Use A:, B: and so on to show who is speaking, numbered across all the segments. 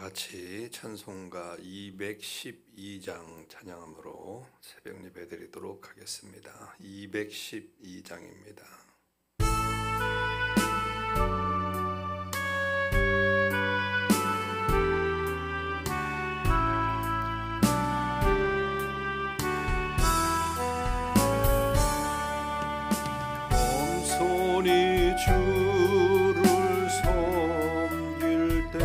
A: 같이 찬송가 212장 찬양함으로 새벽 예배 드리도록 하겠습니다. 212장입니다. 겸손히 주를 섬길 때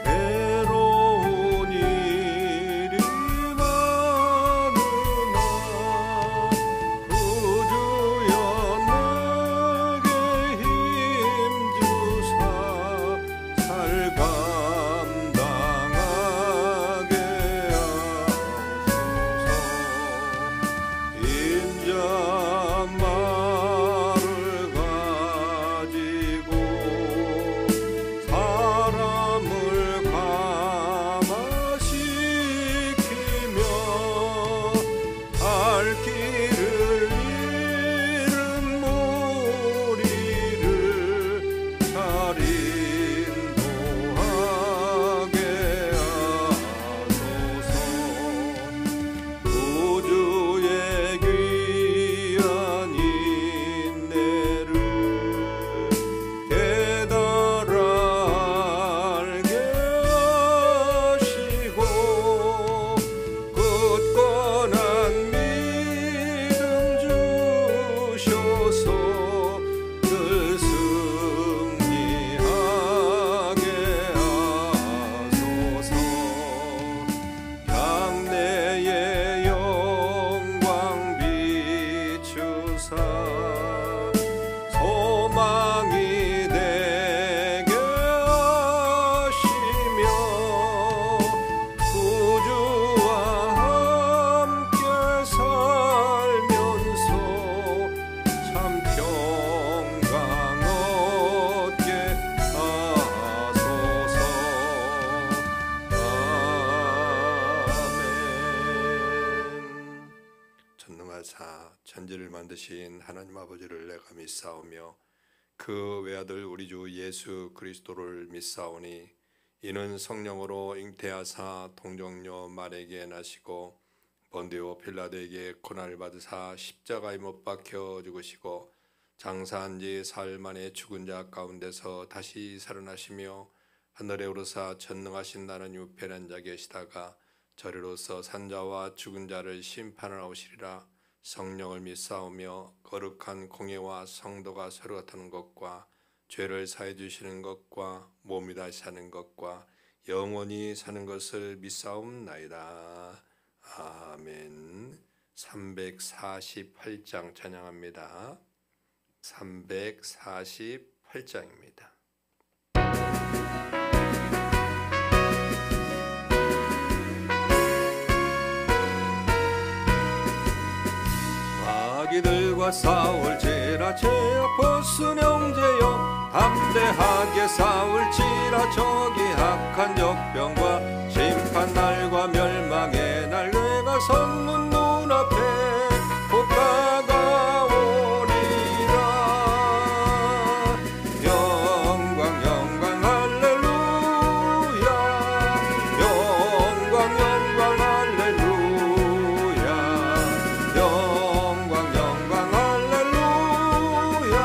A: 괴로운 일이 많으나 구주여 내게 힘주사 살 감당하게 하소서. 인자만 소망이 되게 하시며 구주와 함께 살면서 참 평강 얻게 하소서. 아멘. 전능하사 천지를 만드신 하나님 아버지를 내가 믿사오며 그 외아들 우리 주 예수 그리스도를 믿사오니 이는 성령으로 잉태하사 동정녀 마리아에게 나시고 본디오 빌라도에게 고난을 받으사 십자가에 못 박혀 죽으시고 장사한 지 사흘 만에 죽은 자 가운데서 다시 살아나시며 하늘에 오르사 전능하신 나는 유편한 자 계시다가 저리로서 산자와 죽은 자를 심판하러 오시리라. 성령을 믿사오며 거룩한 공예와 성도가 서로 같은 것과 죄를 사해 주시는 것과 몸이 다시 사는 것과 영원히 사는 것을 믿사옵나이다. 아멘. 348장 찬양합니다. 348장입니다. 마귀들과 싸울지라 죄악 벗은 형제여 담대하게 싸울지라 저기 악한 역병과 심판날과 멸망의 날 내가 섰는 눈앞에 곧 다가오리라. 영광 영광 할렐루야 영광 영광 할렐루야 영광 영광 할렐루야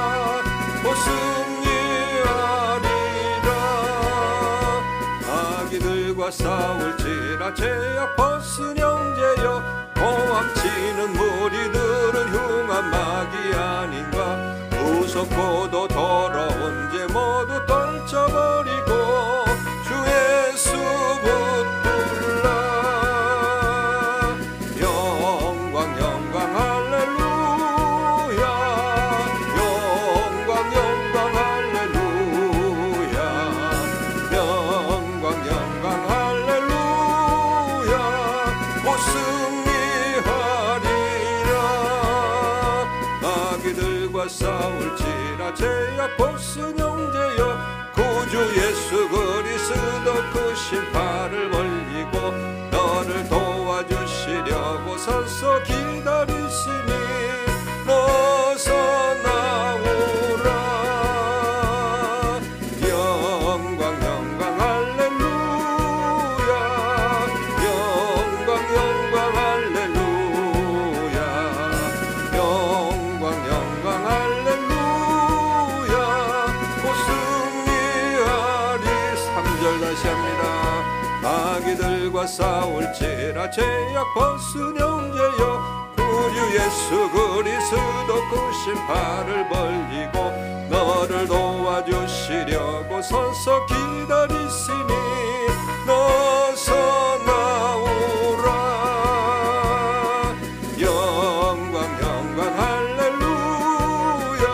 A: 곧 승리하리라. 마귀들과 싸울지라 죄악 벗은 형제여 고함치는 무리들은 흉한 마귀 아닌가. 무섭고도 더러운 죄 모두 떨쳐버리고 주 예수 붙들라. 영광 영광 할렐루야 영광 영광 할렐루야 영광 영광 할렐루야 곧 승리하리라. 마귀들과 싸울지라 죄악 벗은 형제여 구주 예수 그리스도 그 신발을 벌리고 너를 도와주시려고 서서 기다리시니 어서 나오라. 영광 영광 할렐루야 누가 싸울지라 죄악 벗은 형제여 구주 예수 그리스도 그 심판을 벌리고 너를 도와주시려고 서서 기다리시니 너서 나오라. 영광 영광 할렐루야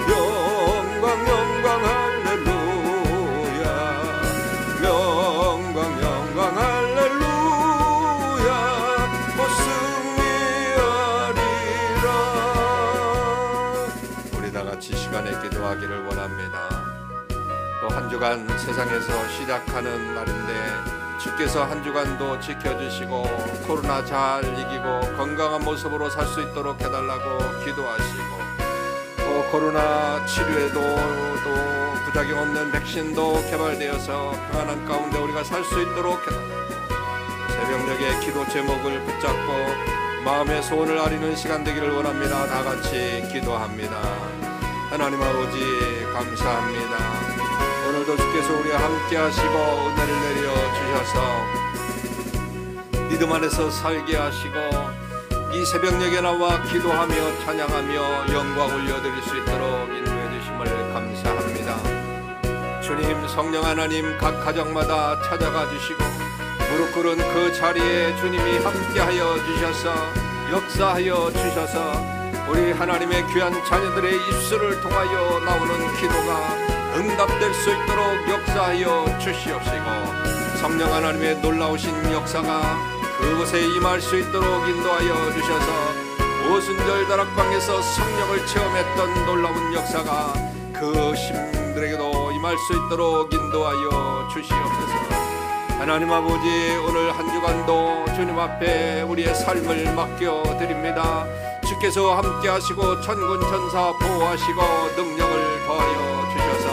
A: 영광 영광 할렐루야 영광 영광 할렐루야 곧 승리하리라. 우리 다같이 시간에 기도하기를 원합니다. 또 한 주간 세상에서 시작하는 날인데 주께서 한 주간도 지켜주시고 코로나 잘 이기고 건강한 모습으로 살 수 있도록 해달라고 기도하시고 또 코로나 치료에도 또 부작용 없는 백신도 개발되어서 평안한 가운데 우리가 살 수 있도록 해달라고 새벽녘에 기도 제목을 붙잡고 마음의 소원을 아리는 시간 되기를 원합니다. 다 같이 기도합니다. 하나님 아버지 감사합니다. 오늘도 주께서 우리와 함께 하시고 은혜를 내려 주셔서 믿음 안에서 살게 하시고 이 새벽녘에 나와 기도하며 찬양하며 영광 올려드릴 수 있도록 인도해 주심을 감사합니다. 주님 성령 하나님 각 가정마다 찾아가 주시고 무릎 꿇은 그 자리에 주님이 함께하여 주셔서 역사하여 주셔서 우리 하나님의 귀한 자녀들의 입술을 통하여 나오는 기도가 응답될 수 있도록 역사하여 주시옵시고 성령 하나님의 놀라우신 역사가 그곳에 임할 수 있도록 인도하여 주셔서 오순절 다락방에서 성령을 체험했던 놀라운 역사가 그 심들에게도 임할 수 있도록 인도하여 주시옵소서. 하나님 아버지 오늘 한 주간도 주님 앞에 우리의 삶을 맡겨드립니다. 주께서 함께 하시고 천군 천사 보호하시고 능력을 더하여 주셔서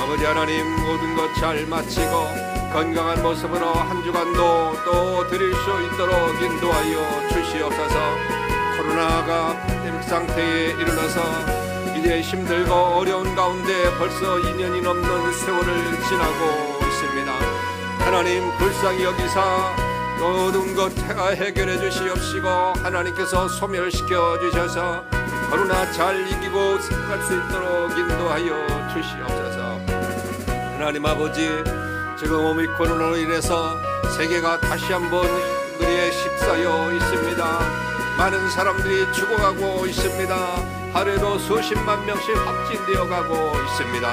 A: 아버지 하나님 모든 것 잘 마치고 건강한 모습으로 한 주간도 또 드릴 수 있도록 인도하여 주시옵소서. 코로나가 pandemic 상태에 이르러서 이제 힘들고 어려운 가운데 벌써 2년이 넘는 세월을 지나고 있습니다. 하나님 불쌍히 여기사 모든 것 해결해 주시옵시고 하나님께서 소멸시켜 주셔서 코로나 잘 이기고 갈 수 있도록 인도하여 주시옵소서. 하나님 아버지 지금 오미크론으로 인해서 세계가 다시 한번 우리에 휩싸여 있습니다. 많은 사람들이 죽어가고 있습니다. 하루에도 수십만 명씩 확진되어 가고 있습니다.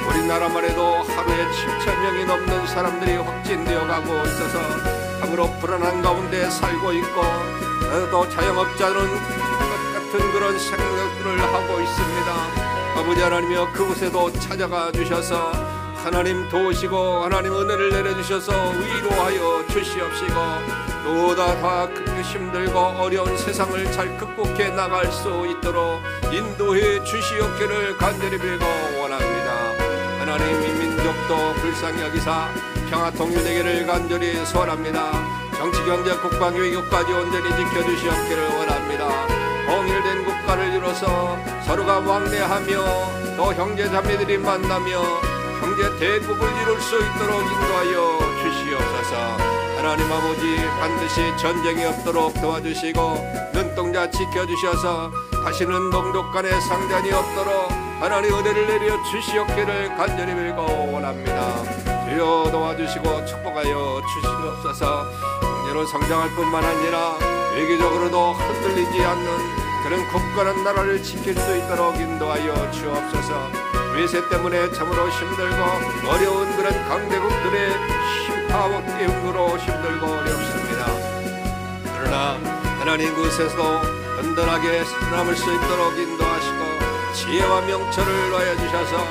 A: 우리나라만 해도 하루에 7,000명이 넘는 사람들이 확진되어 가고 있어서 참으로 불안한 가운데 살고 있고 또 자영업자는 같은 그런 생각들을 하고 있습니다. 아버지 하나님이여 그곳에도 찾아가 주셔서 하나님 도우시고 하나님 은혜를 내려주셔서 위로하여 주시옵시고 또다 힘들고 어려운 세상을 잘 극복해 나갈 수 있도록 인도해 주시옵기를 간절히 빌고 원합니다. 하나님 이 민족도 불쌍히 여기사 평화 통일되기를 간절히 소원합니다. 정치 경제 국방 외교까지 온전히 지켜주시옵기를 원합니다. 통일된 국가를 이뤄서 서로가 왕래하며 또 형제자매들이 만나며 형제 대국을 이룰 수 있도록 인도하여 주시옵소서. 하나님 아버지 반드시 전쟁이 없도록 도와주시고 눈동자 지켜주셔서 다시는 동족 간의 상전이 없도록 하나님 은혜를 내려 주시옵기를 간절히 빌고 원합니다. 주여 도와주시고 축복하여 주시옵소서. 형제로 성장할 뿐만 아니라 외교적으로도 흔들리지 않는 그런 굳건한 나라를 지킬 수 있도록 인도하여 주옵소서. 외세 때문에 참으로 힘들고 어려운 그런 강대국들의 힘파워 때문으로 힘들고 어렵습니다. 그러나 하나님 그곳에서도 든든하게 살아남을 수 있도록 인도하시고 지혜와 명철을 놓여 주셔서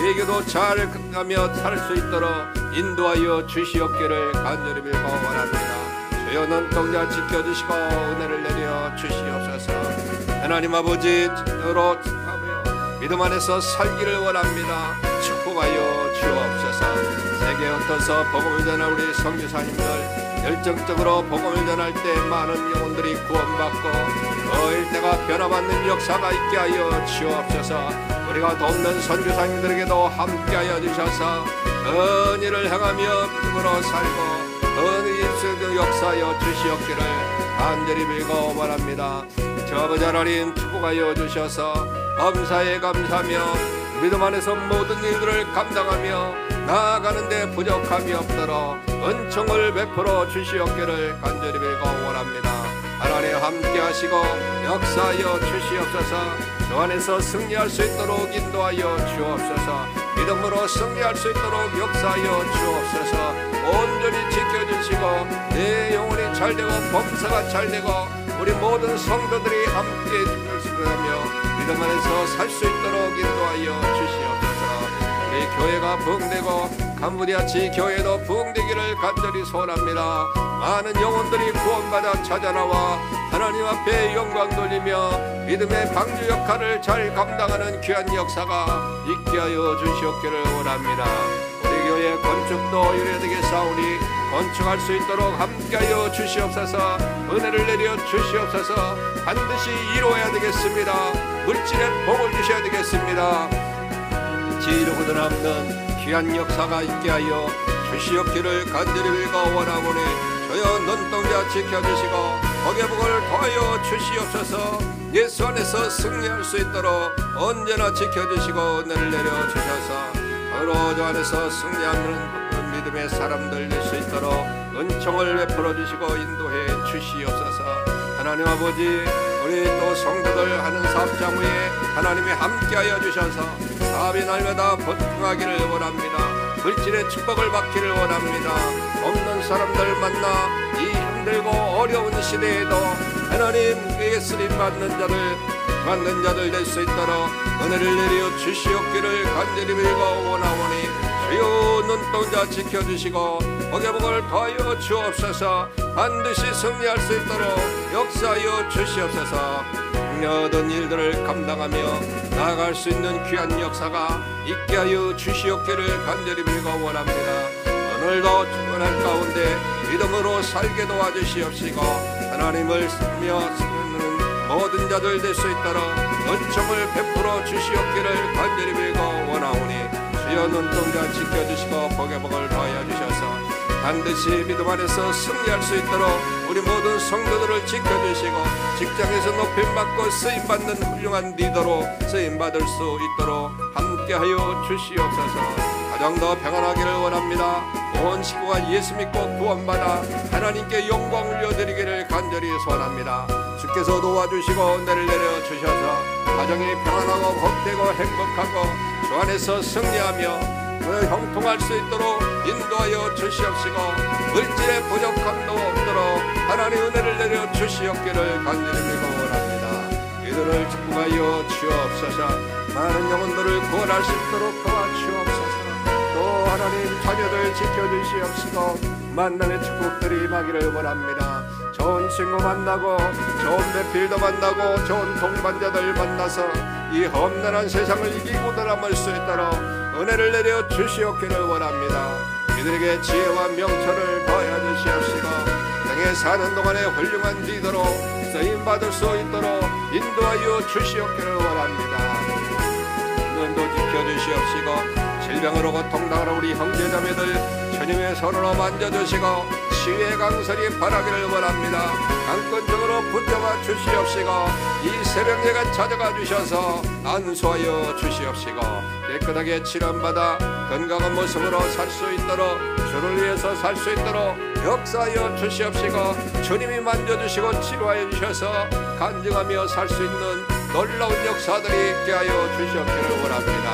A: 외교도 잘 가며 살 수 있도록 인도하여 주시옵기를 간절히 빌고 원합니다. 주여 눈동자 지켜주시고 은혜를 내려 주시옵소서. 하나님 아버지로 믿음 안에서 살기를 원합니다. 축복하여 주옵소서. 세계에 흩어서 복음을 전할 우리 선교사님들 열정적으로 복음을 전할 때 많은 영혼들이 구원받고 그 일대가 변화받는 역사가 있게 하여 주옵소서. 우리가 돕는 선교사님들에게도 함께하여 주셔서 은혜를 행하며 믿음으로 살고 있어도 역사하여 주시옵기를 간절히 빌고 원합니다. 저 아버지 하나님 축복하여 주셔서 범사에 감사하며 믿음 안에서 모든 일들을 감당하며 나아가는데 부족함이 없도록 은총을 베풀어 주시옵기를 간절히 빌고 원합니다. 하나님 함께 하시고 역사하여 주시옵소서. 저 안에서 승리할 수 있도록 인도하여 주옵소서. 믿음으로 승리할 수 있도록 역사하여 주옵소서. 온전히 지켜주시고 내 영혼이 잘되고 범사가 잘되고 우리 모든 성도들이 함께 주시며 믿음 안에서 살 수 있도록 인도하여 주시옵소서. 우리 교회가 부흥되고 간부디아치 교회도 부흥되기를 간절히 소원합니다. 많은 영혼들이 구원받아 찾아나와 하나님 앞에 영광 돌리며 믿음의 방주 역할을 잘 감당하는 귀한 역사가 있게 하여 주시옵기를 원합니다. 우리 교회 건축도 이루어지게 사오니 건축할 수 있도록 함께하여 주시옵소서. 은혜를 내려 주시옵소서. 반드시 이루어야 되겠습니다. 물질의 복을 주셔야 되겠습니다. 지이루고도 남는 귀한 역사가 있게 하여 주시옵기를 간절히 빌고 원하오니 주여 눈동자 지켜주시고 복의 복을 더하여 주시옵소서. 예수 안에서 승리할 수 있도록 언제나 지켜주시고 은혜를 내려주셔서 서로 저 안에서 승리하는 믿음의 사람들 될 수 있도록 은총을 베풀어 주시고 인도해 주시옵소서. 하나님 아버지 우리 또 성도들 하는 사업장 위에 하나님이 함께하여 주셔서 사업이 날마다 번창하기를 원합니다. 물질의 축복을 받기를 원합니다. 없는 사람들 만나 이 힘들고 어려운 시대에도 하나님께 쓰임 받는 자들 될 수 있도록 은혜를 내려 주시옵기를 간절히 빌고 원하오니 주여 눈동자 지켜주시고 복의 복을 더하여 주옵소서. 반드시 승리할 수 있도록 역사하여 주시옵소서. 모든 일들을 감당하며 나아갈 수 있는 귀한 역사가 있게 하여 주시옵기를 간절히 빌고 원합니다. 오늘도 주문할 가운데 믿음으로 살게 도와주시옵시고 하나님을 쓰며 쓰는 모든 자들 될 수 있도록 은총을 베풀어 주시옵기를 간절히 빌고 원하오니 주여 눈동자 지켜주시고 복의 복을 더하여 주셔서 반드시 믿음 안에서 승리할 수 있도록 우리 모든 성도들을 지켜주시고 직장에서 높임받고 쓰임받는 훌륭한 리더로 쓰임받을 수 있도록 함께하여 주시옵소서. 가정도 평안하기를 원합니다. 온 식구가 예수 믿고 구원받아 하나님께 영광 올려드리기를 간절히 소원합니다. 주께서 도와주시고 은혜를 내려주셔서 가정이 평안하고 복되고 행복하고 주 안에서 승리하며 형통할 수 있도록 인도하여 주시옵시고 물질의 부족함도 없도록 하나님 은혜를 내려 주시옵기를 간절히 빌고 원합니다. 이들을 축복하여 주옵소서. 많은 영혼들을 구원할 수 있도록 도와주옵소서. 또 하나님 자녀들 지켜주시옵시고 만남의 축복들이 임하기를 원합니다. 좋은 친구 만나고 좋은 배필도 만나고 좋은 동반자들 만나서 이 험난한 세상을 이기고 남을 수 있도록 은혜를 내려 주시옵기를 원합니다. 이들에게 지혜와 명철을 더하여 주시옵시고 땅에 사는 동안에 훌륭한 리더로 쓰임받을 수 있도록 인도하여 주시옵기를 원합니다. 눈도 지켜주시옵시고 질병으로 고통당하는 우리 형제자매들 주님의 손으로 만져주시고 치유의 강선이 바라기를 원합니다. 강권적으로 붙잡아 주시옵시고 이 새벽예가 찾아가 주셔서 안수하여 주시옵시고 깨끗하게 치료받아 건강한 모습으로 살 수 있도록 주를 위해서 살 수 있도록 역사하여 주시옵시고 주님이 만져주시고 치료하여 주셔서 간증하며 살 수 있는 놀라운 역사들이 있게 하여 주시옵기를 원합니다.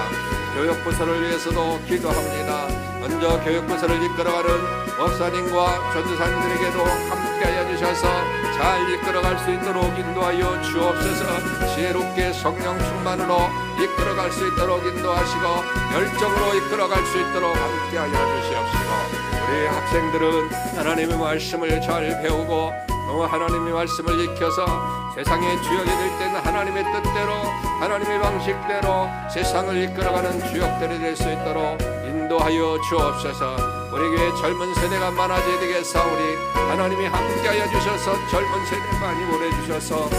A: 교육부서를 위해서도 기도합니다. 먼저 교육부서를 이끌어가는 목사님과 전도사님들에게도 함께하여 주셔서 잘 이끌어갈 수 있도록 인도하여 주옵소서. 지혜롭게 성령 충만으로 이끌어갈 수 있도록 인도하시고 열정으로 이끌어갈 수 있도록 함께하여 주시옵시고 우리 학생들은 하나님의 말씀을 잘 배우고 또 하나님의 말씀을 익혀서 세상의 주역이 될 때는 하나님의 뜻대로 하나님의 방식대로 세상을 이끌어가는 주역들이 될 수 있도록 인도하여 주옵소서. 우리 교회 젊은 세대가 많아져야 되겠사오니 하나님이 함께하여 주셔서 젊은 세대 많이 보내주셔서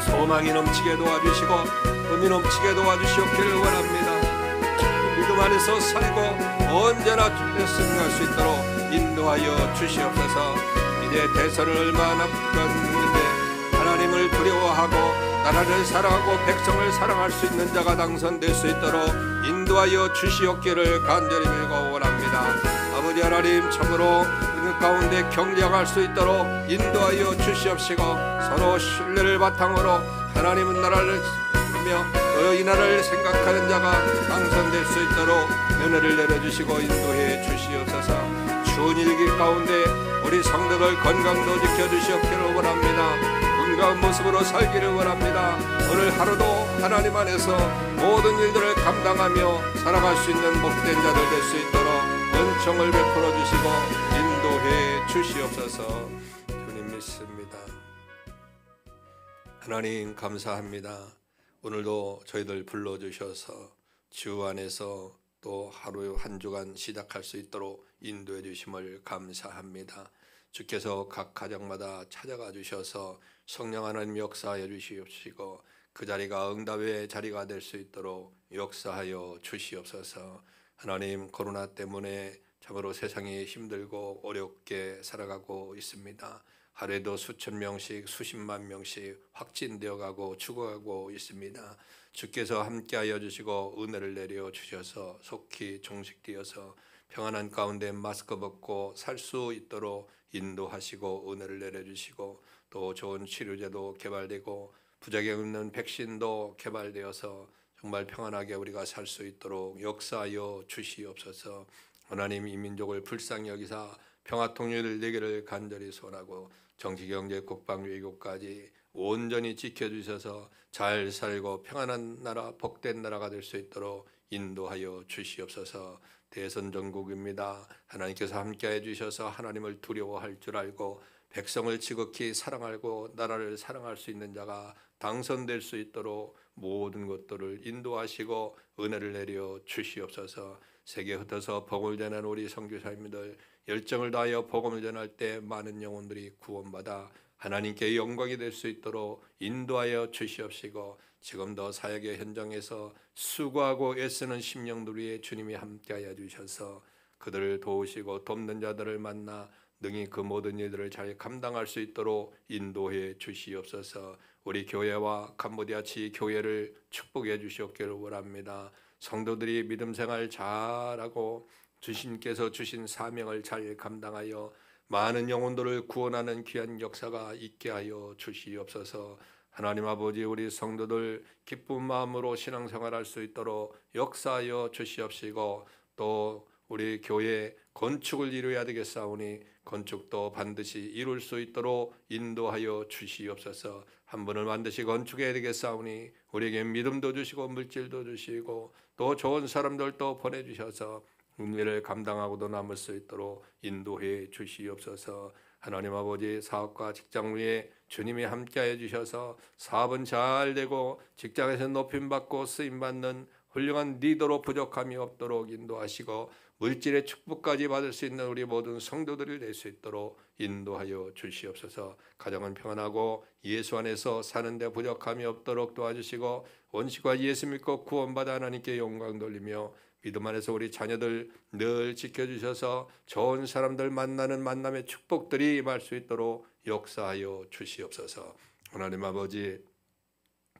A: 소망이 넘치게 도와주시고 의미 넘치게 도와주시옵기를 원합니다. 믿음 안에서 살고 언제나 주께 승리할 수 있도록 인도하여 주시옵소서. 이제 대선을 얼마 남았는데 하나님을 두려워하고 나라를 사랑하고 백성을 사랑할 수 있는 자가 당선될 수 있도록 인도하여 주시옵기를 간절히 빌고 원합니다. 아버지 하나님, 참으로 그 가운데 경쟁할 수 있도록 인도하여 주시옵시고, 서로 신뢰를 바탕으로 하나님은 나라를 하며 이 나라를 생각하는 자가 당선될 수 있도록 은혜를 내려주시고 인도해 주시옵소서. 추운 일기 가운데 우리 성도들 건강도 지켜주시옵기를 원합니다. 건강한 모습으로 살기를 원합니다. 오늘 하루도 하나님 안에서 모든 일들을 감당하며 살아갈 수 있는 복된 자들 될 수 있도록 은총을 베풀어 주시고 인도해 주시옵소서. 주님 믿습니다. 하나님 감사합니다. 오늘도 저희들 불러주셔서 주 안에서 또 하루 한 주간 시작할 수 있도록 인도해 주심을 감사합니다. 주께서 각 가정마다 찾아가 주셔서 성령 하나님 역사하여 주시옵시고, 그 자리가 응답의 자리가 될 수 있도록 역사하여 주시옵소서. 하나님, 코로나 때문에 참으로 세상이 힘들고 어렵게 살아가고 있습니다. 하루에도 수천 명씩 수십만 명씩 확진되어 가고 죽어가고 있습니다. 주께서 함께하여 주시고 은혜를 내려 주셔서 속히 종식되어서 평안한 가운데 마스크 벗고 살 수 있도록 인도하시고 은혜를 내려주시고, 또 좋은 치료제도 개발되고 부작용 없는 백신도 개발되어서 정말 평안하게 우리가 살 수 있도록 역사하여 주시옵소서. 하나님, 이 민족을 불쌍히 여기사 평화 통일을 내기를 간절히 소원하고, 정치, 경제, 국방, 외교까지 온전히 지켜주셔서 잘 살고 평안한 나라, 복된 나라가 될 수 있도록 인도하여 주시옵소서. 대선 전국입니다. 하나님께서 함께해 주셔서 하나님을 두려워할 줄 알고 백성을 지극히 사랑하고 나라를 사랑할 수 있는 자가 당선될 수 있도록 모든 것들을 인도하시고 은혜를 내려 주시옵소서. 세계 흩어서 복음을 전하는 우리 선교사님들 열정을 다하여 복음을 전할 때 많은 영혼들이 구원받아 하나님께 영광이 될 수 있도록 인도하여 주시옵시고, 지금도 사역의 현장에서 수고하고 애쓰는 심령들 위에 주님이 함께하여 주셔서 그들을 도우시고 돕는 자들을 만나 능히 그 모든 일들을 잘 감당할 수 있도록 인도해 주시옵소서. 우리 교회와 캄보디아 지교회를 축복해 주시옵기를 원합니다. 성도들이 믿음 생활 잘하고 주님께서 주신 사명을 잘 감당하여 많은 영혼들을 구원하는 귀한 역사가 있게 하여 주시옵소서. 하나님 아버지, 우리 성도들 기쁜 마음으로 신앙생활할 수 있도록 역사하여 주시옵시고, 또 우리 교회 건축을 이루어야 되겠사오니 건축도 반드시 이룰 수 있도록 인도하여 주시옵소서. 한 분을 반드시 건축해야 되겠사오니 우리에게 믿음도 주시고 물질도 주시고 또 좋은 사람들도 보내주셔서 은혜를 감당하고도 남을 수 있도록 인도해 주시옵소서. 하나님 아버지, 사업과 직장 위에 주님이 함께해 주셔서 사업은 잘 되고 직장에서 높임받고 쓰임받는 훌륭한 리더로 부족함이 없도록 인도하시고 물질의 축복까지 받을 수 있는 우리 모든 성도들이 될 수 있도록 인도하여 주시옵소서. 가정은 평안하고 예수 안에서 사는데 부족함이 없도록 도와주시고 원수가 예수 믿고 구원받아 하나님께 영광 돌리며 믿음 안에서 우리 자녀들 늘 지켜주셔서 좋은 사람들 만나는 만남의 축복들이 임할 수 있도록 역사하여 주시옵소서. 하나님 아버지,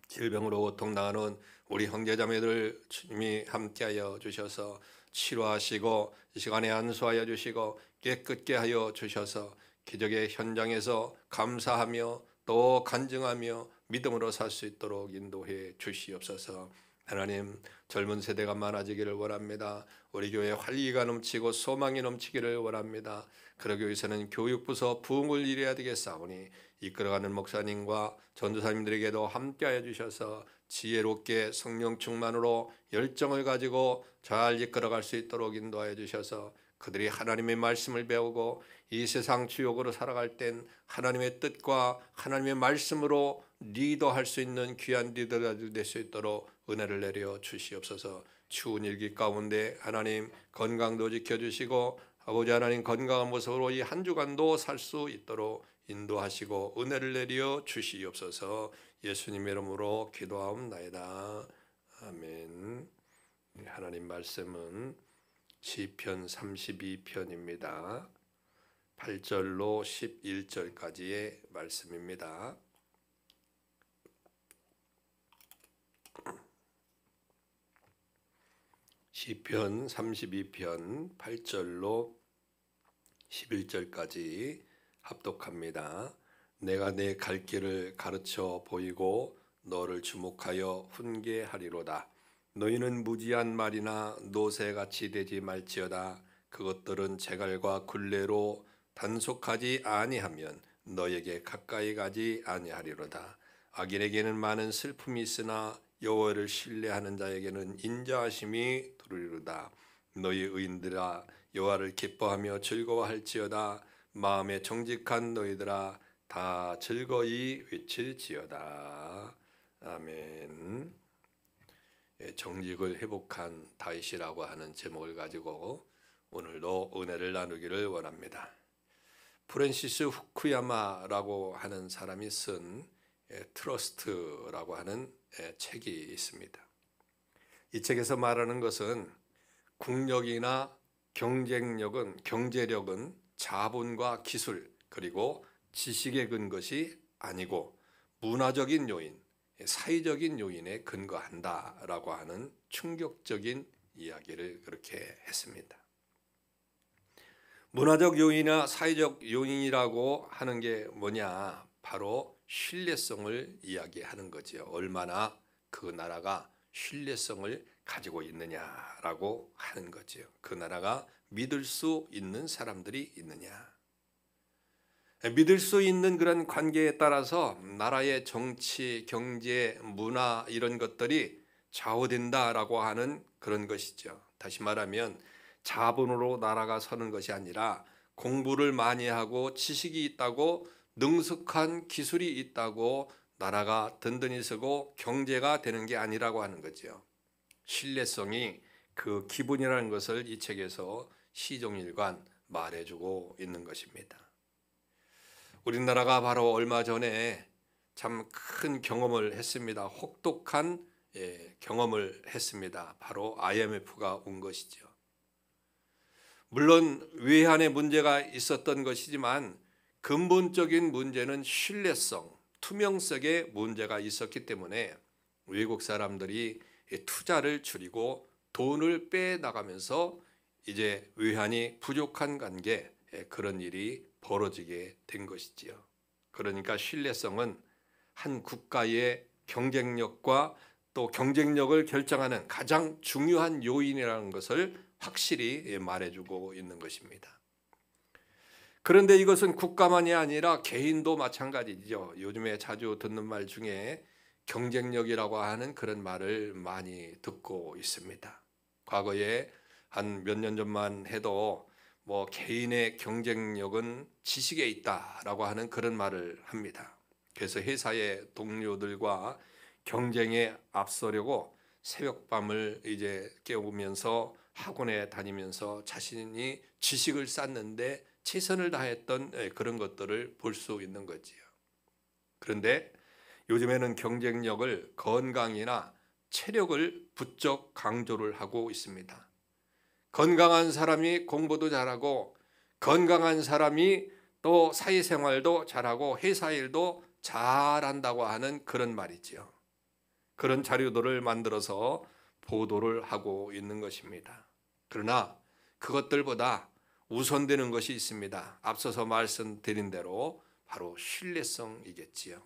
A: 질병으로 고통당하는 우리 형제자매들 주님이 함께하여 주셔서 치료하시고 이 시간에 안수하여 주시고 깨끗게 하여 주셔서 기적의 현장에서 감사하며 또 간증하며 믿음으로 살 수 있도록 인도해 주시옵소서. 하나님, 젊은 세대가 많아지기를 원합니다. 우리 교회에 활기가 넘치고 소망이 넘치기를 원합니다. 그러기 위해서는 교육부서 부흥을 이뤄야 되겠사오니 이끌어가는 목사님과 전도사님들에게도 함께하여 주셔서 지혜롭게 성령 충만으로 열정을 가지고 잘 이끌어갈 수 있도록 인도하여 주셔서 그들이 하나님의 말씀을 배우고 이 세상 주역으로 살아갈 땐 하나님의 뜻과 하나님의 말씀으로 리더할 수 있는 귀한 리더가 될 수 있도록 은혜를 내려 주시옵소서. 추운 일기 가운데 하나님 건강도 지켜주시고 아버지 하나님 건강한 모습으로 이 한 주간도 살 수 있도록 인도하시고 은혜를 내려 주시옵소서. 예수님 이름으로 기도하옵나이다. 아멘. 하나님 말씀은 시편 32편입니다. 8절로 11절까지의 말씀입니다. 시편 32편 8절로 11절까지 합독합니다. 내가 내 갈 길을 가르쳐 보이고 너를 주목하여 훈계하리로다. 너희는 무지한 말이나 노새같이 되지 말지어다. 그것들은 재갈과 굴레로 단속하지 아니하면 너에게 가까이 가지 아니하리로다. 악인에게는 많은 슬픔이 있으나 여호와를 신뢰하는 자에게는 인자하심이 두리로다. 너희 의인들아 여호와를 기뻐하며 즐거워할지어다. 마음에 정직한 너희들아 다 즐거이 외칠지어다. 아멘. 정직을 회복한 다윗이라고 하는 제목을 가지고 오늘도 은혜를 나누기를 원합니다. 프랜시스 후쿠야마라고 하는 사람이 쓴 트러스트라고 하는 책이 있습니다. 이 책에서 말하는 것은 국력이나 경제력은 자본과 기술 그리고 지식에 근거한 것이 아니고 문화적인 요인, 사회적인 요인에 근거한다라고 하는 충격적인 이야기를 그렇게 했습니다. 문화적 요인이나 사회적 요인이라고 하는 게 뭐냐? 바로 신뢰성을 이야기하는 거죠. 얼마나 그 나라가 신뢰성을 가지고 있느냐라고 하는 거죠. 그 나라가 믿을 수 있는 사람들이 있느냐. 믿을 수 있는 그런 관계에 따라서 나라의 정치, 경제, 문화 이런 것들이 좌우된다라고 하는 그런 것이죠. 다시 말하면 자본으로 나라가 서는 것이 아니라 공부를 많이 하고 지식이 있다고 능숙한 기술이 있다고 나라가 든든히 서고 경제가 되는 게 아니라고 하는 거죠. 신뢰성이 그 기본이라는 것을 이 책에서 시종일관 말해주고 있는 것입니다. 우리나라가 바로 얼마 전에 참 큰 경험을 했습니다. 혹독한 경험을 했습니다. 바로 IMF가 온 것이죠. 물론 외환에 문제가 있었던 것이지만 근본적인 문제는 신뢰성, 투명성에 문제가 있었기 때문에 외국 사람들이 투자를 줄이고 돈을 빼나가면서 이제 외환이 부족한 관계 그런 일이 벌어지게 된 것이지요. 그러니까 신뢰성은 한 국가의 경쟁력과 또 경쟁력을 결정하는 가장 중요한 요인이라는 것을 확실히 말해주고 있는 것입니다. 그런데 이것은 국가만이 아니라 개인도 마찬가지죠. 요즘에 자주 듣는 말 중에 경쟁력이라고 하는 그런 말을 많이 듣고 있습니다. 과거에 한 몇 년 전만 해도 뭐 개인의 경쟁력은 지식에 있다라고 하는 그런 말을 합니다. 그래서 회사의 동료들과 경쟁에 앞서려고 새벽밤을 이제 깨우면서 학원에 다니면서 자신이 지식을 쌓는데 최선을 다했던 그런 것들을 볼 수 있는 거지요. 그런데 요즘에는 경쟁력을 건강이나 체력을 부쩍 강조를 하고 있습니다. 건강한 사람이 공부도 잘하고 건강한 사람이 또 사회생활도 잘하고 회사일도 잘한다고 하는 그런 말이지요. 그런 자료들을 만들어서 보도를 하고 있는 것입니다. 그러나 그것들보다 우선되는 것이 있습니다. 앞서서 말씀드린 대로 바로 신뢰성이겠지요.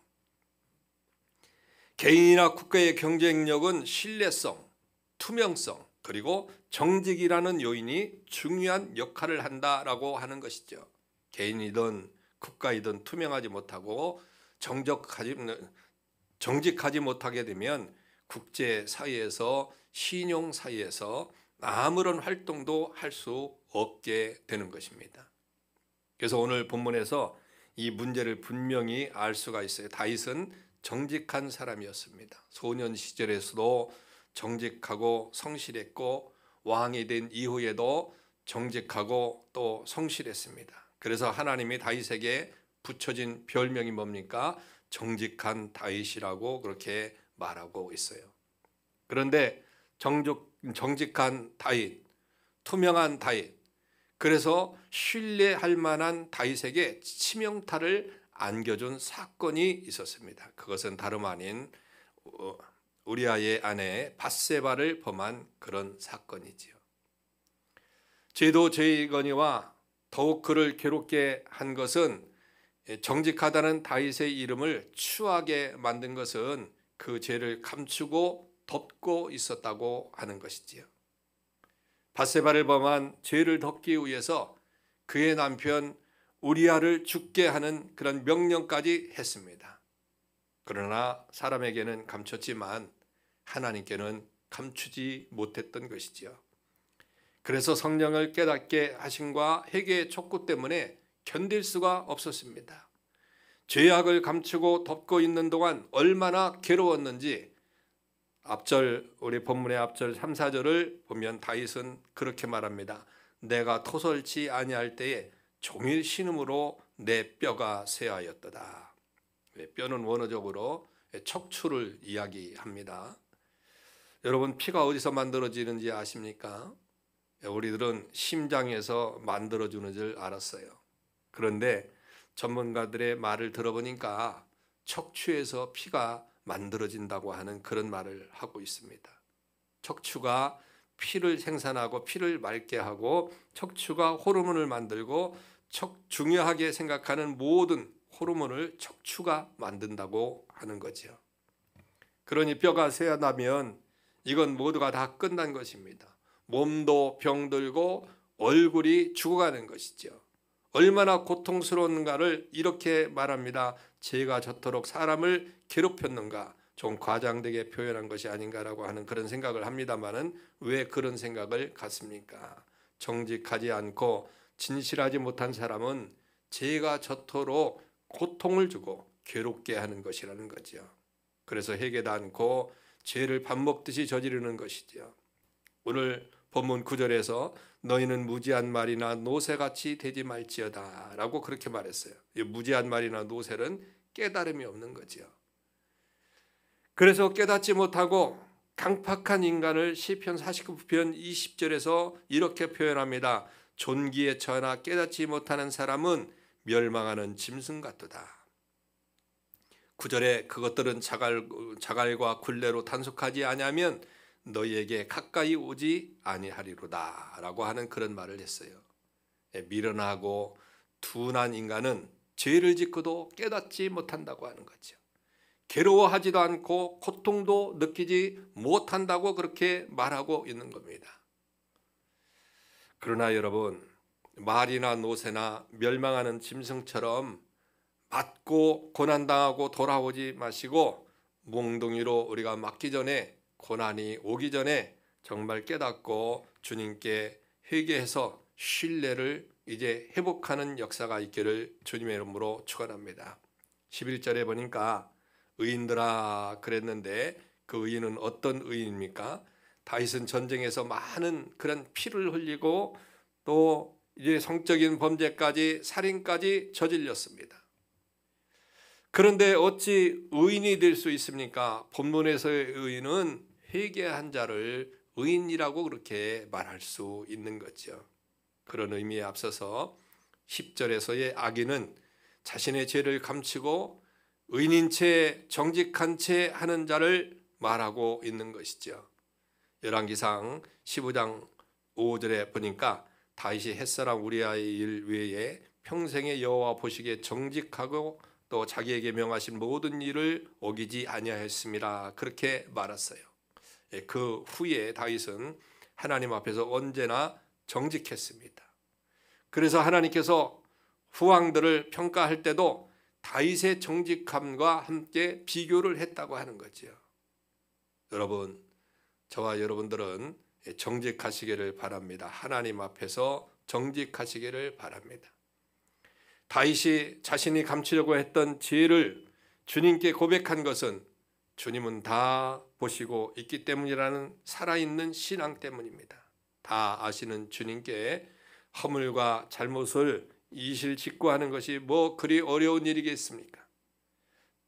A: 개인이나 국가의 경쟁력은 신뢰성, 투명성, 그리고 정직이라는 요인이 중요한 역할을 한다라고 하는 것이죠. 개인이든 국가이든 투명하지 못하고 정직하지 못하게 되면 국제사회에서 신용사회에서 아무런 활동도 할 수 없게 되는 것입니다. 그래서 오늘 본문에서 이 문제를 분명히 알 수가 있어요. 다윗은 정직한 사람이었습니다. 소년 시절에서도 정직하고 성실했고 왕이 된 이후에도 정직하고 또 성실했습니다. 그래서 하나님이 다윗에게 붙여진 별명이 뭡니까? 정직한 다윗이라고 그렇게 말하고 있어요. 그런데 정직한 다윗, 투명한 다윗, 그래서 신뢰할 만한 다윗에게 치명타를 안겨준 사건이 있었습니다. 그것은 다름 아닌 우리아의 아내 밧세바를 범한 그런 사건이지요. 죄도 죄이거니와 더욱 그를 괴롭게 한 것은 정직하다는 다윗의 이름을 추하게 만든 것은 그 죄를 감추고 덮고 있었다고 하는 것이지요. 밧세바를 범한 죄를 덮기 위해서 그의 남편 우리아를 죽게 하는 그런 명령까지 했습니다. 그러나 사람에게는 감췄지만 하나님께는 감추지 못했던 것이지요. 그래서 성령을 깨닫게 하심과 회개의 촉구 때문에 견딜 수가 없었습니다. 죄악을 감추고 덮고 있는 동안 얼마나 괴로웠는지 우리 본문의 앞절 3, 4절을 보면 다윗은 그렇게 말합니다. 내가 토설치 아니할 때에 종일 신음으로 내 뼈가 쇠하였도다. 뼈는 원어적으로 척추를 이야기합니다. 여러분, 피가 어디서 만들어지는지 아십니까? 우리들은 심장에서 만들어주는 줄 알았어요. 그런데 전문가들의 말을 들어보니까 척추에서 피가 만들어진다고 하는 그런 말을 하고 있습니다. 척추가 피를 생산하고 피를 맑게 하고 척추가 호르몬을 만들고 중요하게 생각하는 모든 호르몬을 척추가 만든다고 하는 거죠. 그러니 뼈가 쇠하다면 이건 모두가 다 끝난 것입니다. 몸도 병들고 얼굴이 죽어가는 것이죠. 얼마나 고통스러운가를 이렇게 말합니다. 죄가 저토록 사람을 괴롭혔는가, 좀 과장되게 표현한 것이 아닌가라고 하는 그런 생각을 합니다만은 왜 그런 생각을 갖습니까? 정직하지 않고 진실하지 못한 사람은 죄가 저토록 고통을 주고 괴롭게 하는 것이라는 거죠. 그래서 회개도 않고 죄를 밥 먹듯이 저지르는 것이죠. 오늘 본문 9절에서 너희는 무지한 말이나 노새같이 되지 말지어다 라고 그렇게 말했어요. 이 무지한 말이나 노새는 깨달음이 없는 거죠. 그래서 깨닫지 못하고 강팍한 인간을 시편 49편 20절에서 이렇게 표현합니다. 존귀에 처하나 깨닫지 못하는 사람은 멸망하는 짐승 같도다. 9절에 그것들은 자갈과 굴레로 단속하지 아니하면 너희에게 가까이 오지 아니하리로다 라고 하는 그런 말을 했어요. 미련하고 둔한 인간은 죄를 짓고도 깨닫지 못한다고 하는 거죠. 괴로워하지도 않고 고통도 느끼지 못한다고 그렇게 말하고 있는 겁니다. 그러나 여러분, 말이나 노새나 멸망하는 짐승처럼 맞고 고난당하고 돌아오지 마시고 몽둥이로 우리가 맞기 전에, 고난이 오기 전에 정말 깨닫고 주님께 회개해서 신뢰를 이제 회복하는 역사가 있기를 주님의 이름으로 축원합니다. 11절에 보니까 의인들아 그랬는데 그 의인은 어떤 의인입니까? 다윗은 전쟁에서 많은 그런 피를 흘리고 또 이제 성적인 범죄까지 살인까지 저질렀습니다. 그런데 어찌 의인이 될 수 있습니까? 본문에서의 의인은 회개한 자를 의인이라고 그렇게 말할 수 있는 거죠. 그런 의미에 앞서서 10절에서의 악인은 자신의 죄를 감추고 의인인 채 정직한 채 하는 자를 말하고 있는 것이죠. 열왕기상 15장 5절에 보니까 다윗이 햇사람 우리아의 일 외에 평생의 여호와 보시기에 정직하고 또 자기에게 명하신 모든 일을 어기지 아니하였습니다. 그렇게 말했어요. 그 후에 다윗은 하나님 앞에서 언제나 정직했습니다. 그래서 하나님께서 후왕들을 평가할 때도 다윗의 정직함과 함께 비교를 했다고 하는 거죠. 여러분, 저와 여러분들은 정직하시기를 바랍니다. 하나님 앞에서 정직하시기를 바랍니다. 다윗이 자신이 감추려고 했던 죄를 주님께 고백한 것은 주님은 다 보시고 있기 때문이라는 살아있는 신앙 때문입니다. 다 아시는 주님께 허물과 잘못을 이실직고하는 것이 뭐 그리 어려운 일이겠습니까?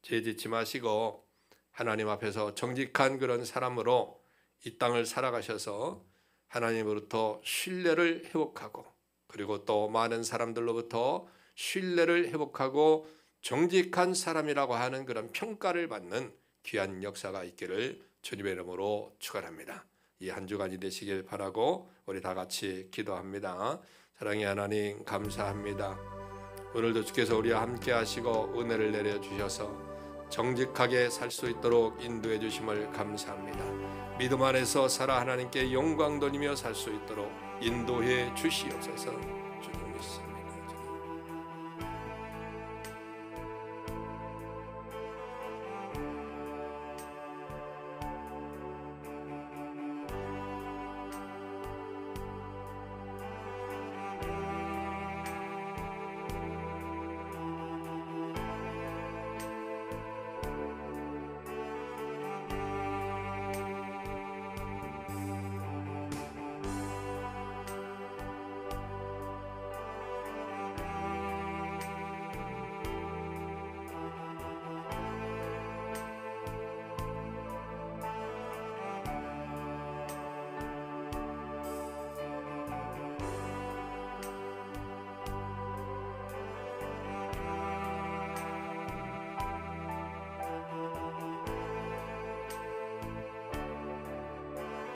A: 죄 짓지 마시고 하나님 앞에서 정직한 그런 사람으로 이 땅을 살아가셔서 하나님으로부터 신뢰를 회복하고 그리고 또 많은 사람들로부터 신뢰를 회복하고 정직한 사람이라고 하는 그런 평가를 받는 귀한 역사가 있기를 주님의 이름으로 축원합니다. 이 한 주간이 되시길 바라고 우리 다 같이 기도합니다. 사랑의 하나님 감사합니다. 오늘도 주께서 우리와 함께 하시고 은혜를 내려주셔서 정직하게 살 수 있도록 인도해 주심을 감사합니다. 믿음 안에서 살아 하나님께 영광 돌리며 살 수 있도록 인도해 주시옵소서.